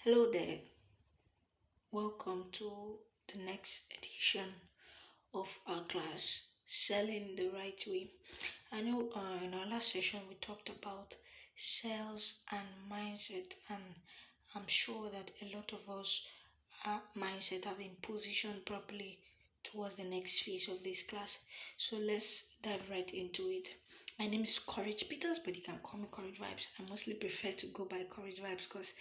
Hello there, welcome to the next edition of our class, Selling the Right Way. I know in our last session we talked about sales and mindset, and I'm sure that a lot of us mindset have been positioned properly towards the next phase of this class. So let's dive right into it. My name is Courage Peters, but you can call me Courage Vibes. I mostly prefer to go by Courage Vibes because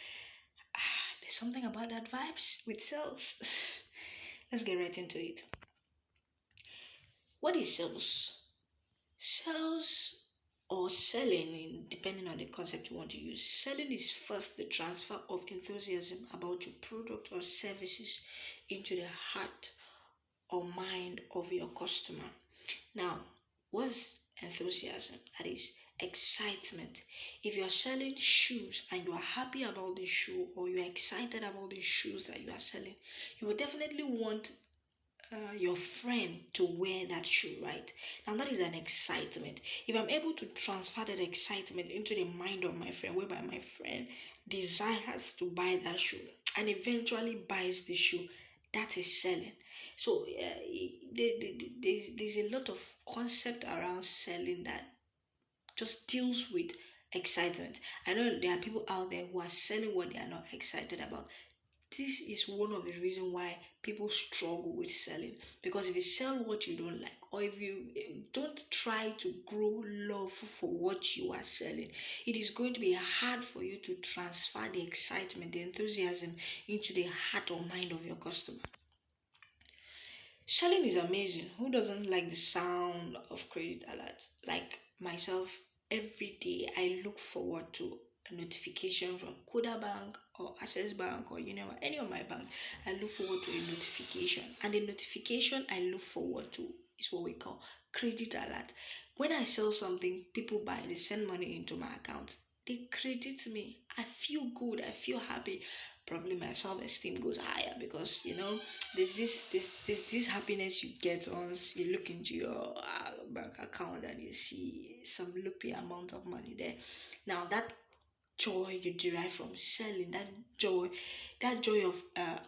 there's something about that vibes with sales. Let's get right into it. What is sales? Sales or selling, depending on the concept you want to use. Selling is first the transfer of enthusiasm about your product or services into the heart or mind of your customer. Now, what's enthusiasm? That is excitement. If you are selling shoes and you are happy about the shoe or you are excited about the shoes that you are selling, you will definitely want your friend to wear that shoe, right? Now that is an excitement. If I'm able to transfer that excitement into the mind of my friend, whereby my friend desires to buy that shoe and eventually buys the shoe, that is selling. So there's a lot of concept around selling that just deals with excitement. I know there are people out there who are selling what they are not excited about. This is one of the reasons why people struggle with selling, because if you sell what you don't like, or if you don't try to grow love for what you are selling, it is going to be hard for you to transfer the excitement, the enthusiasm into the heart or mind of your customer. Selling is amazing. Who doesn't like the sound of credit alerts? Like myself, every day I look forward to a notification from Koda Bank or Access Bank or any of my banks. I look forward to a notification, and the notification I look forward to is what we call credit alert. When I sell something, people buy, they send money into my account. They credit me. I feel good. I feel happy. Probably my self-esteem goes higher because there's this happiness you get once you look into your bank account and you see some loopy amount of money there. Now that joy you derive from selling, that joy of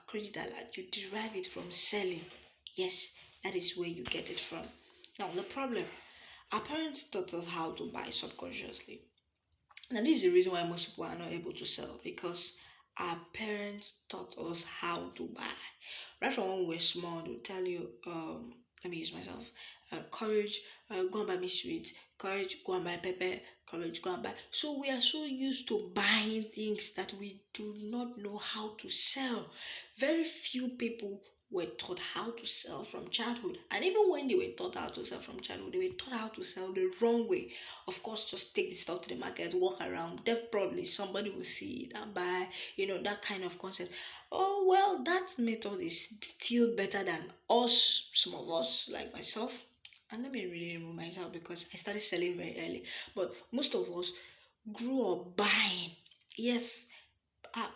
credit alert, you derive it from selling. Yes, that is where you get it from. Now the problem, our parents taught us how to buy subconsciously. And this is the reason why most people are not able to sell, because our parents taught us how to buy. Right from when we were small, they'll tell you, let me use myself, courage, go and buy me sweet, courage, go and buy pepper, courage, go and buy. So we are so used to buying things that we do not know how to sell. Very few people were taught how to sell from childhood. And even when they were taught how to sell from childhood, they were taught how to sell the wrong way. Of course, just take the stuff to the market, walk around. Then probably somebody will see it and buy, that kind of concept. Oh, well, that method is still better than us, some of us, like myself. And let me really remove myself because I started selling very early. But most of us grew up buying. Yes, uh,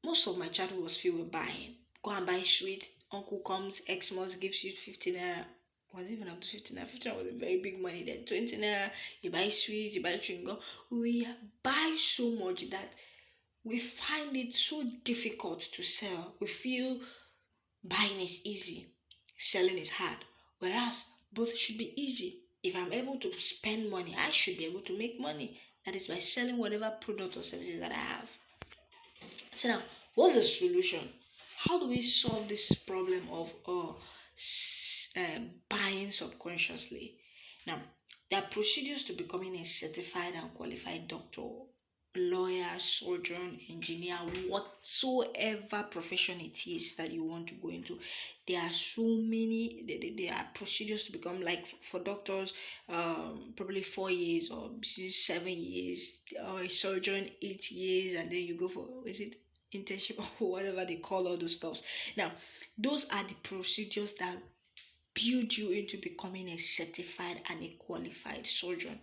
most of my childhood was filled with buying. Go and buy sweet. Uncle comes, Xmas gives you 15 naira. Was even up to 15 naira. 15 naira was a very big money then. 20 naira, you buy sweet, you buy chewing gum. We buy so much that we find it so difficult to sell. We feel buying is easy, selling is hard. Whereas both should be easy. If I'm able to spend money, I should be able to make money. That is by selling whatever product or services that I have. So now, what's the solution? How do we solve this problem of buying subconsciously? Now, there are procedures to becoming a certified and qualified doctor, lawyer, surgeon, engineer, whatsoever profession it is that you want to go into. There are so many. There are procedures to become, like for doctors, probably 4 years or 7 years, or a surgeon 8 years, and then you go for, is it internship or whatever they call all those stuffs. Now, those are the procedures that build you into becoming a certified and a qualified surgeon.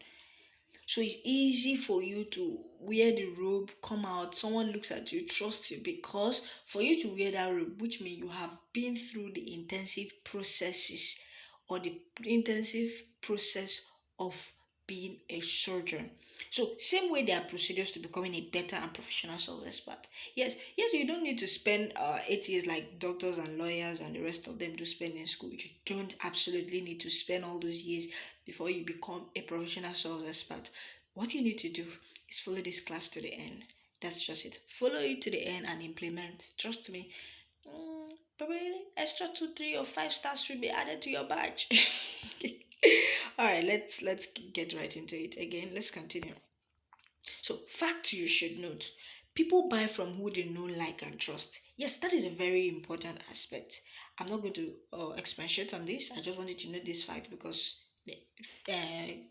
So it's easy for you to wear the robe, come out, someone looks at you, trust you, because for you to wear that robe, which means you have been through the intensive processes or the intensive process of being a surgeon. So same way there are procedures to becoming a better and professional sales expert. Yes, you don't need to spend 8 years like doctors and lawyers and the rest of them do spend in school. You don't absolutely need to spend all those years before you become a professional sales expert. What you need to do is follow this class to the end. That's just it. Follow it to the end and implement. Trust me. Probably extra 2, 3, or 5 stars should be added to your badge. All right, let's get right into it again. Let's continue. So, fact you should note: people buy from who they know, like, and trust. Yes, that is a very important aspect. I'm not going to expatiate on this. I just wanted to know this fact because the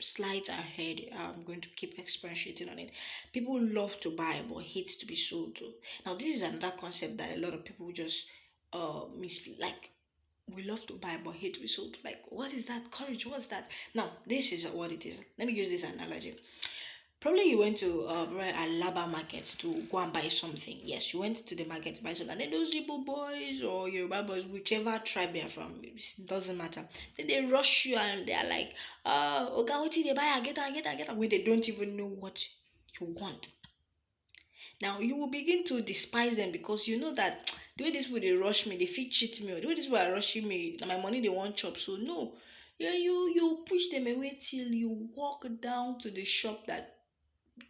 slides ahead, I'm going to keep expatiating on it. People love to buy but hate to be sold to. Now, this is another concept that a lot of people just like. We love to buy but hate to be sold. Like, what is that? Courage, what's that? Now, this is what it is. Let me use this analogy. Probably you went to Alaba market to go and buy something. Yes, you went to the market to buy something. And then those Igbo boys or Yoruba boys, whichever tribe they're from, it doesn't matter. Then they rush you and they're like, Oga, what did they buy? Get that. When they don't even know what you want. Now you will begin to despise them because you know that the way this people they rush me, they fit cheat me, or the way this people are rushing me, my money they want chop. So no, yeah, you push them away till you walk down to the shop that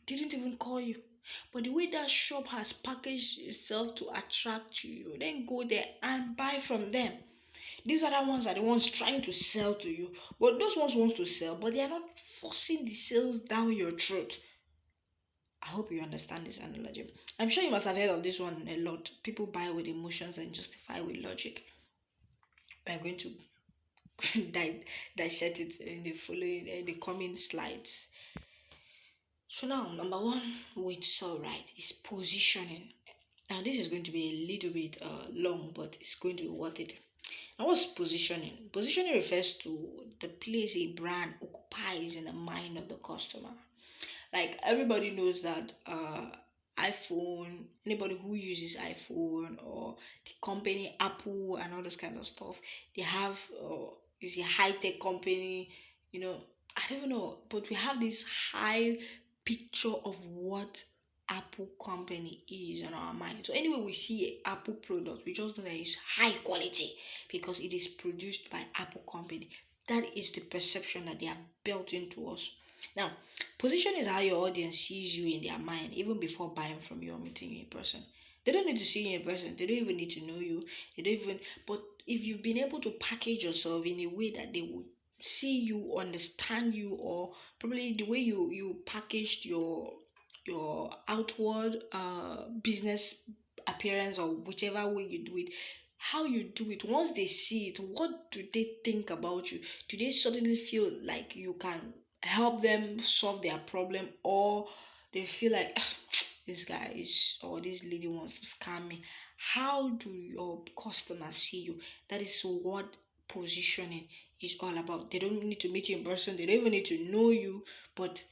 didn't even call you. But the way that shop has packaged itself to attract you, you then go there and buy from them. These other ones are the ones trying to sell to you. But those ones want to sell, but they are not forcing the sales down your throat. I hope you understand this analogy. I'm sure you must have heard of this one a lot. People buy with emotions and justify with logic. We're going to dissect it in the coming slides. So now, number one way to sell right is positioning. Now, this is going to be a little bit long, but it's going to be worth it. Now, what's positioning? Positioning refers to the place a brand occupies in the mind of the customer. Like everybody knows that iPhone, anybody who uses iPhone or the company Apple and all those kinds of stuff, they have is a high tech company. You know, I don't even know, but we have this high picture of what Apple company is on our mind. So anyway, we see a Apple product, we just know that it's high quality because it is produced by Apple company. That is the perception that they have built into us. Now, position is how your audience sees you in their mind, even before buying from you or meeting you in person. They don't need to see you in person. They don't even need to know you. They don't even. But if you've been able to package yourself in a way that they would see you, understand you, or probably the way you packaged your outward business appearance or whichever way you do it, how you do it, once they see it, what do they think about you? Do they suddenly feel like you can help them solve their problem, or they feel like, "Ah, this guy is or this lady wants to scam me"? How do your customers see you? That is what positioning is all about. They don't need to meet you in person, they don't even need to know you, but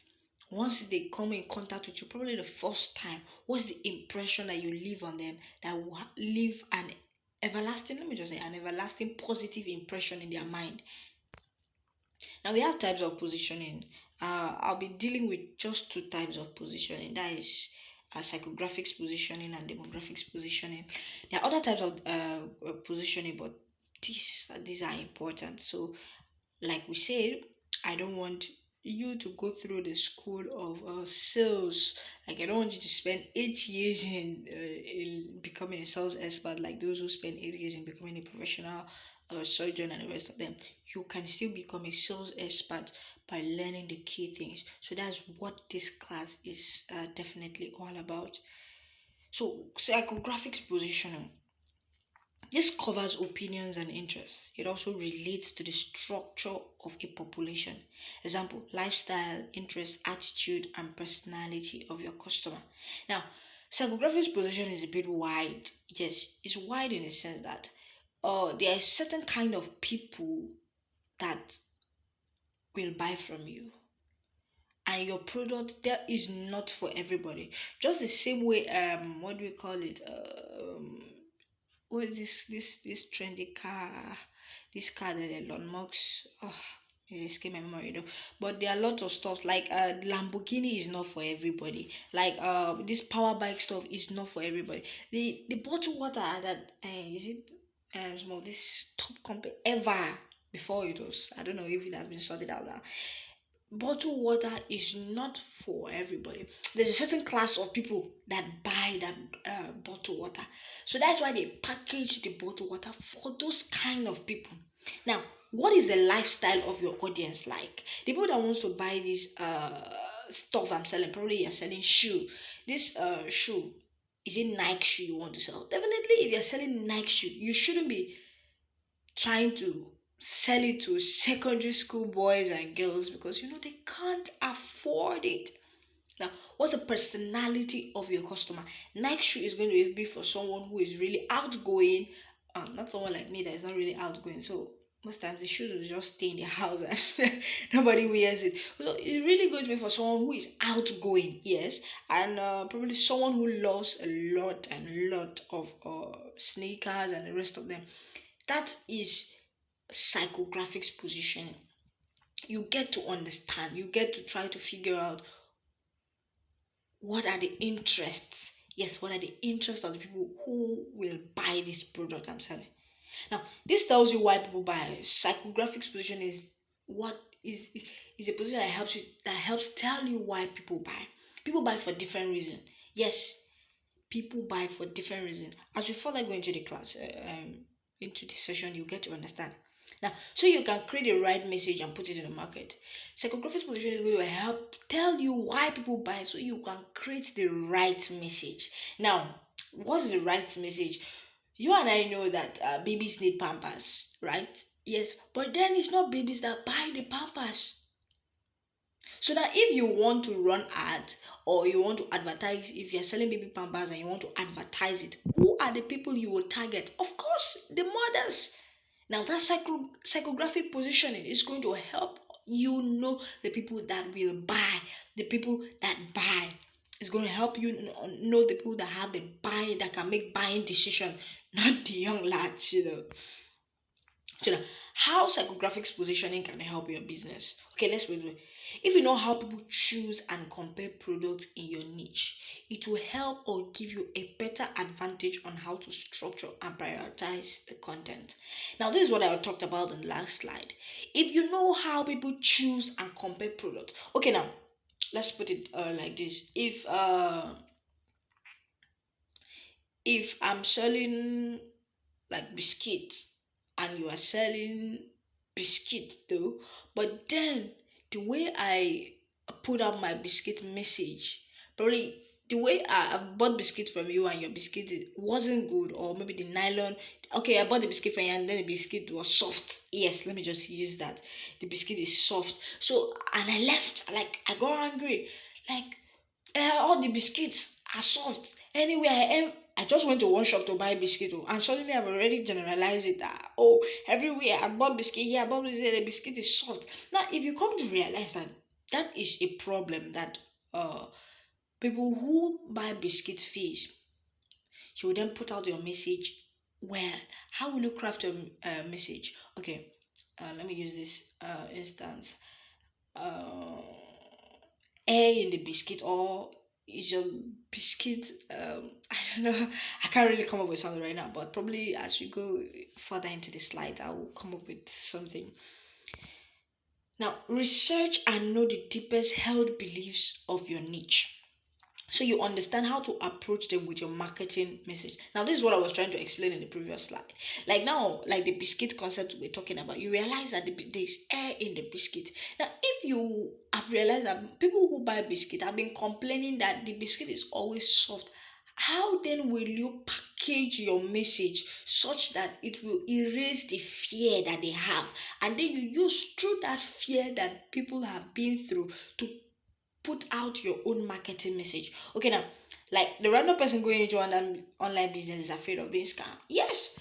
once they come in contact with you, probably the first time, what's the impression that you leave on them that will leave an everlasting, let me just say, an everlasting positive impression in their mind? Now we have types of positioning. I'll be dealing with just two types of positioning. That is psychographics positioning and demographics positioning. There are other types of positioning, but these are important. So, like we said, I don't want you to go through the school of sales. Like I don't want you to spend 8 years in becoming a sales expert, like those who spend 8 years in becoming a professional surgeon and the rest of them. You can still become a sales expert by learning the key things. So that's what this class is definitely all about. So psychographics positioning, this covers opinions and interests. It also relates to the structure of a population. Example, lifestyle, interest, attitude, and personality of your customer. Now, psychographics position is a bit wide. Yes, it's wide in the sense that there are certain kind of people that will buy from you. And your product there is not for everybody. Just the same way, what do we call it? What is this trendy car? This car that Elon Musk. Oh, It escaped my memory though. But there are lots of stuff like Lamborghini is not for everybody. Like this power bike stuff is not for everybody. The bottled water that is it some of this top company ever before it was, I don't know if it has been sorted out now. Bottled water is not for everybody. There's a certain class of people that buy that bottled water. So that's why they package the bottled water for those kind of people. Now, what is the lifestyle of your audience like? The people that wants to buy this stuff I'm selling, probably you're selling shoe. This shoe, is it Nike shoe you want to sell? Definitely, if you're selling Nike shoe, you shouldn't be trying to sell it to secondary school boys and girls because they can't afford it. Now, what's the personality of your customer? Nike shoe is going to be for someone who is really outgoing, not someone like me that is not really outgoing. So most times the shoes will just stay in the house and nobody wears it. So it's really going to be for someone who is outgoing, yes, and probably someone who loves a lot and a lot of sneakers and the rest of them. That is psychographics positioning. You get to understand, you get to try to figure out what are the interests. Yes, what are the interests of the people who will buy this product I'm selling. Now, this tells you why people buy. Psychographics position is what is a position that helps tell you why people buy. People buy for different reasons. Yes, people buy for different reasons. As you further go into the class, into the session, you get to understand. Now, so you can create the right message and put it in the market. Psychographics position is going to help tell you why people buy so you can create the right message. Now, what's the right message? You and I know that babies need pampers, right? Yes, but then it's not babies that buy the pampers. So that if you want to run ads or you want to advertise, if you're selling baby pampers and you want to advertise it, who are the people you will target? Of course, the mothers. Now that psychographic positioning is going to help you know the people that will buy, the people that buy. It's going to help you know the people that have the buying, that can make buying decision, not the young lads. So now, how psychographics positioning can help your business? Okay, let's wait. If you know how people choose and compare products in your niche, it will help or give you a better advantage on how to structure and prioritize the content. Now, this is what I talked about in the last slide. If you know how people choose and compare products, okay, now let's put it like this. If I'm selling like biscuits and you are selling biscuit though, but then the way I put out my biscuit message, probably the way I bought biscuit from you and your biscuit wasn't good, or maybe the nylon. Okay, I bought the biscuit from you and then the biscuit was soft. Yes, let me just use that. The biscuit is soft. So, and I left, like, I got angry. Like, all the biscuits are soft. Anyway, I just went to one shop to buy biscuit, oh, and suddenly I've already generalized it that, oh, everywhere I bought biscuit here, I bought biscuit there, the biscuit is soft. Now, if you come to realize that that is a problem that uh people who buy biscuit face, you will then put out your message. Well, how will you craft your message? Okay, let me use this instance. Uh, air in the biscuit, or is your biscuit I don't know. I can't really come up with something right now, but probably as we go further into the slide I will come up with something. Now, research and know the deepest held beliefs of your niche so you understand how to approach them with your marketing message. Now, this is what I was trying to explain in the previous slide. Like now, like the biscuit concept we're talking about, you realize that there's air in the biscuit. Now, if you have realized that people who buy biscuit have been complaining that the biscuit is always soft, how then will you package your message such that it will erase the fear that they have, and then you use through that fear that people have been through to put out your own marketing message? Okay, now, like the random person going into an online business is afraid of being scammed. Yes,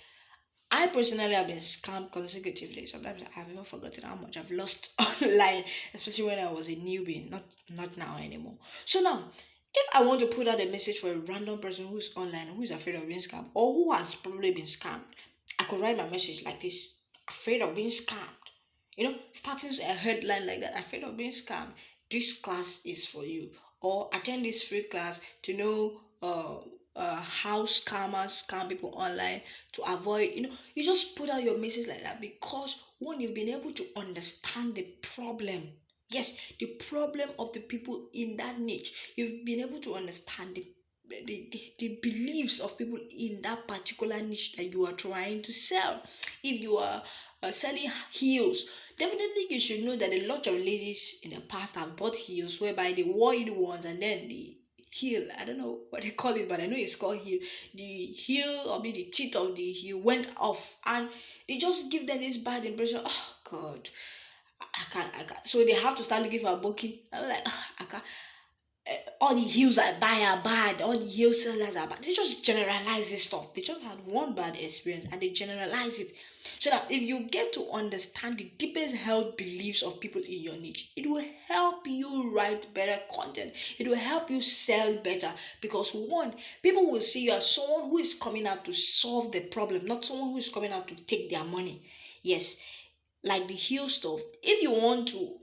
I personally have been scammed consecutively. Sometimes I've even forgotten how much I've lost online, especially when I was a newbie, not now anymore. So now, if I want to put out a message for a random person who's online, who is afraid of being scammed, or who has probably been scammed, I could write my message like this: afraid of being scammed. Starting a headline like that, afraid of being scammed. This class is for you. Or attend this free class to know how scammers scam people online, to avoid, you just put out your message like that because one, you've been able to understand the problem. Yes, the problem of the people in that niche. You've been able to understand the beliefs of people in that particular niche that you are trying to sell. If you are selling heels, definitely you should know that a lot of ladies in the past have bought heels whereby they wore it once and then the heel, I don't know what they call it, but I know it's called heel. The heel or maybe the teeth of the heel went off and they just give them this bad impression. Oh God, I can't. So they have to start looking for a bookie. I'm like, I can't. All the heels I buy are bad, all the heel sellers are bad. They just generalize this stuff. They just had one bad experience and they generalize it. So that if you get to understand the deepest held beliefs of people in your niche, it will help you write better content. It will help you sell better because one, people will see you as someone who is coming out to solve the problem, not someone who is coming out to take their money. Yes, like the heel stuff. If you want to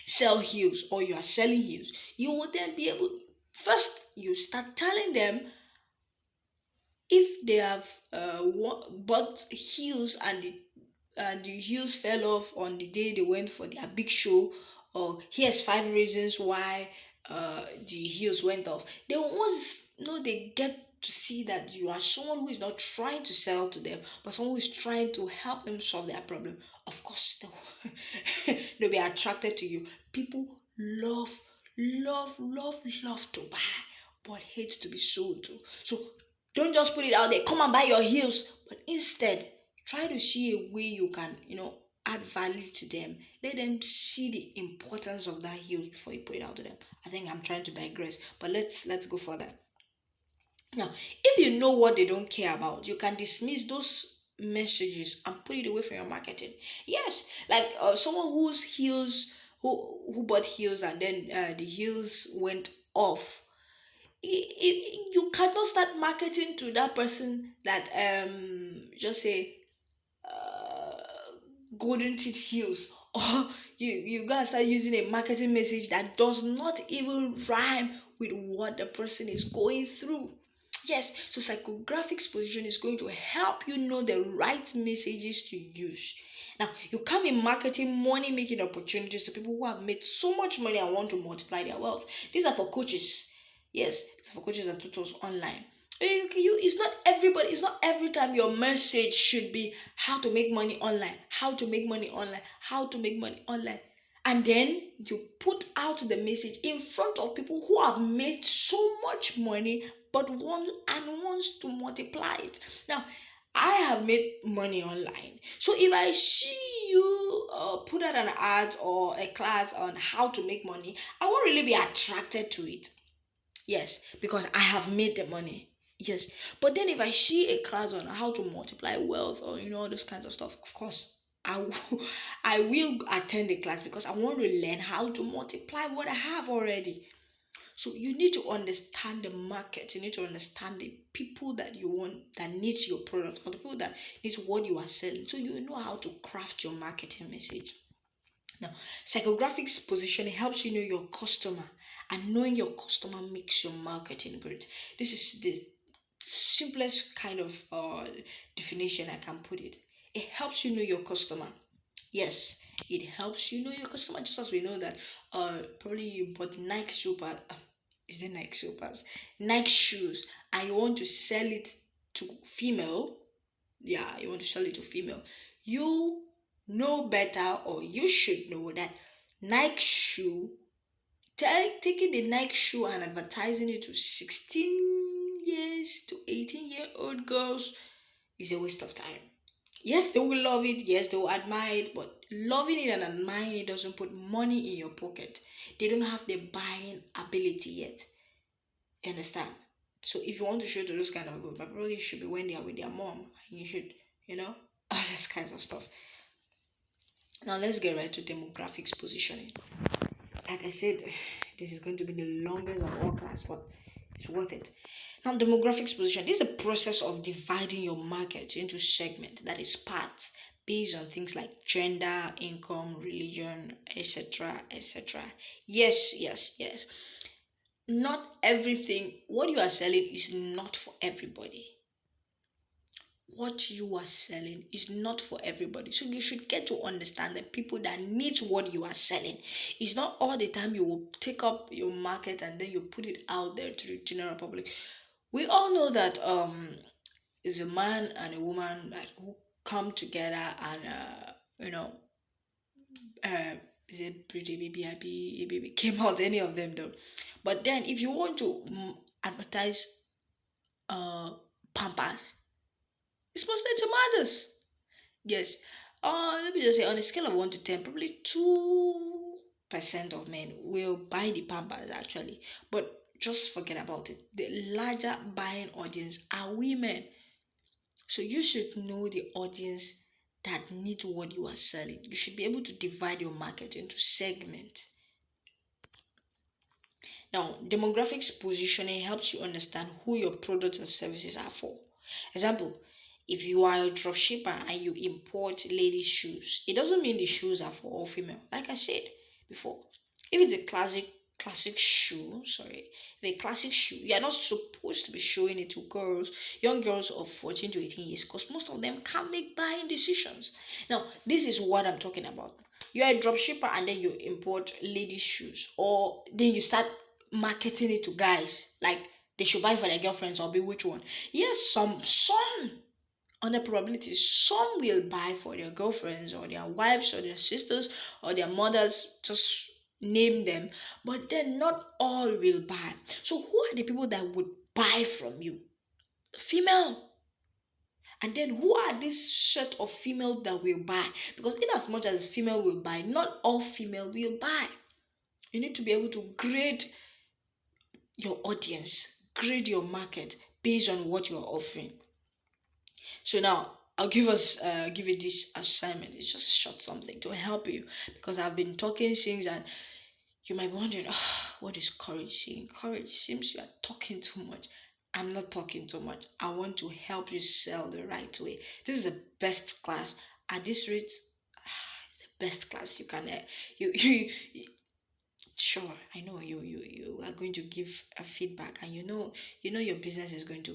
sell heels or you are selling heels, you will then be able, first you start telling them if they have bought heels and the heels fell off on the day they went for their big show, or here's 5 reasons why the heels went off. They once they get to see that you are someone who is not trying to sell to them, but someone who is trying to help them solve their problem. Of course, they'll be attracted to you. People love, love, love, love to buy, but hate to be sold to. So don't just put it out there, come and buy your heels, but instead try to see a way you can, add value to them. Let them see the importance of that heels before you put it out to them. I think I'm trying to digress, but let's go further. Now, if you know what they don't care about, you can dismiss those messages and put it away from your marketing. Yes, like someone whose heels, who bought heels and then the heels went off. You cannot start marketing to that person that just say uh, golden teeth heels, or you gotta start using a marketing message that does not even rhyme with what the person is going through. Yes, so psychographics position is going to help you know the right messages to use. Now, you come in marketing money making opportunities to people who have made so much money and want to multiply their wealth. These are for coaches. Yes, it's for coaches and tutors online. It's not everybody, it's not every time your message should be how to make money online, how to make money online, how to make money online. And then you put out the message in front of people who have made so much money but wants to multiply it. Now, I have made money online. So if I see you put out an ad or a class on how to make money, I won't really be attracted to it. Yes, because I have made the money. Yes. But then if I see a class on how to multiply wealth or all those kinds of stuff, of course, I will attend the class because I want to learn how to multiply what I have already. So you need to understand the market. You need to understand the people that you want that needs your product or the people that needs what you are selling. So you know how to craft your marketing message. Now, psychographics positioning helps you know your customer, and knowing your customer makes your marketing great. This is the simplest kind of definition I can put it. It helps you know your customer. Yes, it helps you know your customer. Just as we know that probably you bought Nike super. Is it Nike supers? Nike shoes, and you want to sell it to female. Yeah, you want to sell it to female. You know better, or you should know that Nike shoe, taking the Nike shoe and advertising it to 16 years to 18-year-old girls is a waste of time. Yes, they will love it. Yes, they will admire it. But loving it and admiring it doesn't put money in your pocket. They don't have the buying ability yet. You understand? So if you want to show to those kind of girls, probably it should be when they are with their mom. And you should, all this kinds of stuff. Now let's get right to demographics positioning. Like I said, this is going to be the longest of all class, but it's worth it. Now, demographics position. This is a process of dividing your market into segments, that is parts, based on things like gender, income, religion, etc., etc. Yes, yes, yes. Not everything, what you are selling is not for everybody. What you are selling is not for everybody. So you should get to understand the people that need what you are selling. It's not all the time you will take up your market and then you put it out there to the general public. We all know that is a man and a woman that who come together and you know uh is it pretty baby happy baby came out any of them though. But then if you want to advertise uh pampers, it's mostly tomatoes. Yes. Let me just say on a scale of 1 to 10, probably 2% of men will buy the pampers actually. But just forget about it. The larger buying audience are women. So you should know the audience that needs what you are selling. You should be able to divide your market into segments. Now, demographics positioning helps you understand who your products and services are for. Example, if you are a dropshipper and you import ladies' shoes, it doesn't mean the shoes are for all female. Like I said before, if it's a classic shoe, sorry, if a classic shoe, you are not supposed to be showing it to girls, young girls of 14 to 18 years, because most of them can't make buying decisions. Now, this is what I'm talking about. You're a dropshipper and then you import ladies' shoes, or then you start marketing it to guys like they should buy for their girlfriends or be which one. Yes, some on the probability some will buy for their girlfriends or their wives or their sisters or their mothers, just name them, but then not all will buy. So who are the people that would buy from you? Female. And then who are this set of female that will buy? Because in as much as female will buy, not all female will buy. You need to be able to grade your audience, grade your market based on what you're offering. So now I'll give you this assignment. It's just short something to help you because I've been talking things and you might be wondering, what is courage saying? Courage seems you are talking too much. I'm not talking too much. I want to help you sell the right way. This is the best class at this rate. It's the best class you can. You sure, I know you are going to give a feedback, and you know your business is going to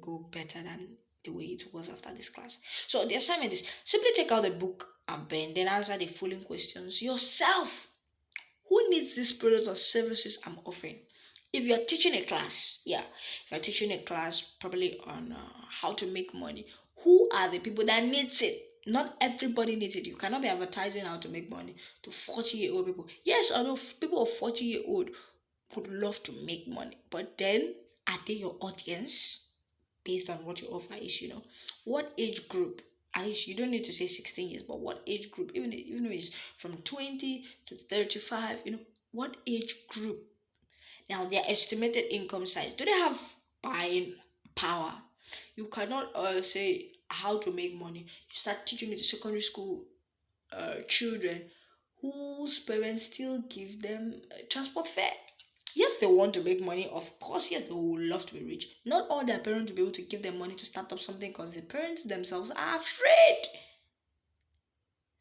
go better than the way it was after this class. So the assignment is simply take out a book and pen, then answer the following questions yourself. Who needs these products or services I'm offering? If you're teaching a class, yeah, if you're teaching a class probably on how to make money, who are the people that needs it? Not everybody needs it. You cannot be advertising how to make money to 40-year-old people. Yes, I know people of 40-year-old would love to make money, but then are they your audience? Based on what you offer is, what age group? At least you don't need to say 16 years, but what age group? Even if it's from 20 to 35, what age group? Now, their estimated income size. Do they have buying power? You cannot say how to make money. You start teaching it to secondary school children whose parents still give them transport fare. Yes, they want to make money. Of course, yes, they would love to be rich. Not all their parents will be able to give them money to start up something because the parents themselves are afraid.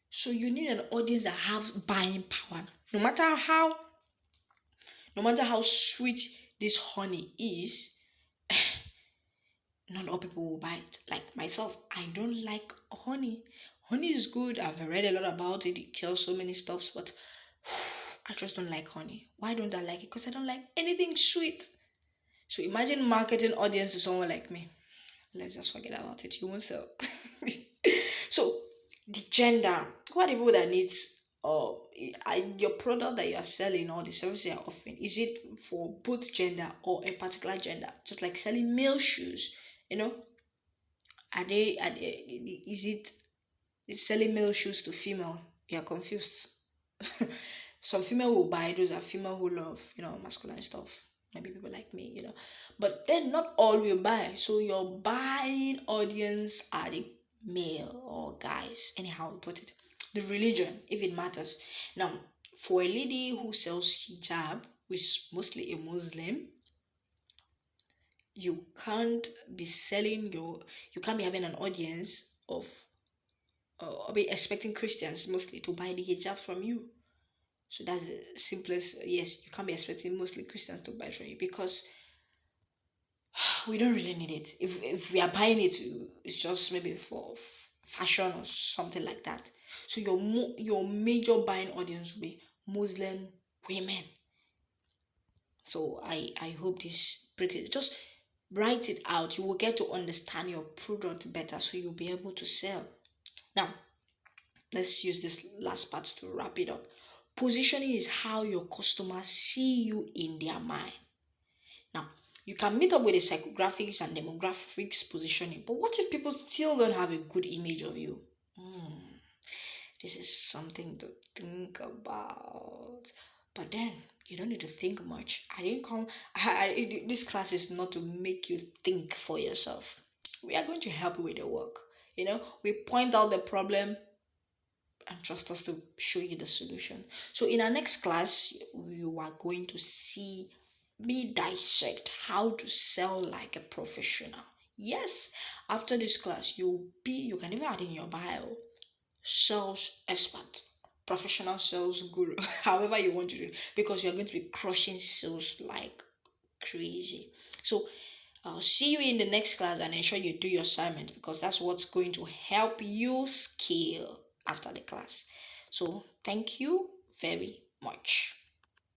So you need an audience that has buying power. No matter how sweet this honey is, not all people will buy it. Like myself, I don't like honey. Honey is good. I've read a lot about it. It kills so many stuffs, but I just don't like honey. Why don't I like it? Because I don't like anything sweet. So imagine marketing audience to someone like me. Let's just forget about it. You won't sell. So the gender. What are the people that needs your product that you are selling or the service you are offering? Is it for both gender or a particular gender? Just like selling male shoes, you know, is it selling male shoes to female? You're confused. Some female will buy, those are female who love masculine stuff, maybe people like me. But then not all will buy, so your buying audience are the male or guys, anyhow we put it. The religion, if it matters. Now, for a lady who sells hijab, which is mostly a Muslim, you can't be having an audience of be expecting Christians mostly to buy the hijab from you. So that's the simplest. Yes, you can't be expecting mostly Christians to buy it from you because we don't really need it. If we are buying it, it's just maybe for fashion or something like that. So your major buying audience will be Muslim women. So I hope this breaks it. Just write it out. You will get to understand your product better, so you'll be able to sell. Now, let's use this last part to wrap it up. Positioning is how your customers see you in their mind. Now, you can meet up with the psychographics and demographics positioning, but what if people still don't have a good image of you? This is something to think about. But then you don't need to think much. I didn't come. This class is not to make you think for yourself. We are going to help you with the work. We point out the problem and trust us to show you the solution. So in our next class, you are going to see me dissect how to sell like a professional. Yes, after this class, you can even add in your bio, sales expert, professional sales guru, however you want to do it, because you're going to be crushing sales like crazy. So I'll see you in the next class and ensure you do your assignment because that's what's going to help you scale after the class. So thank you very much.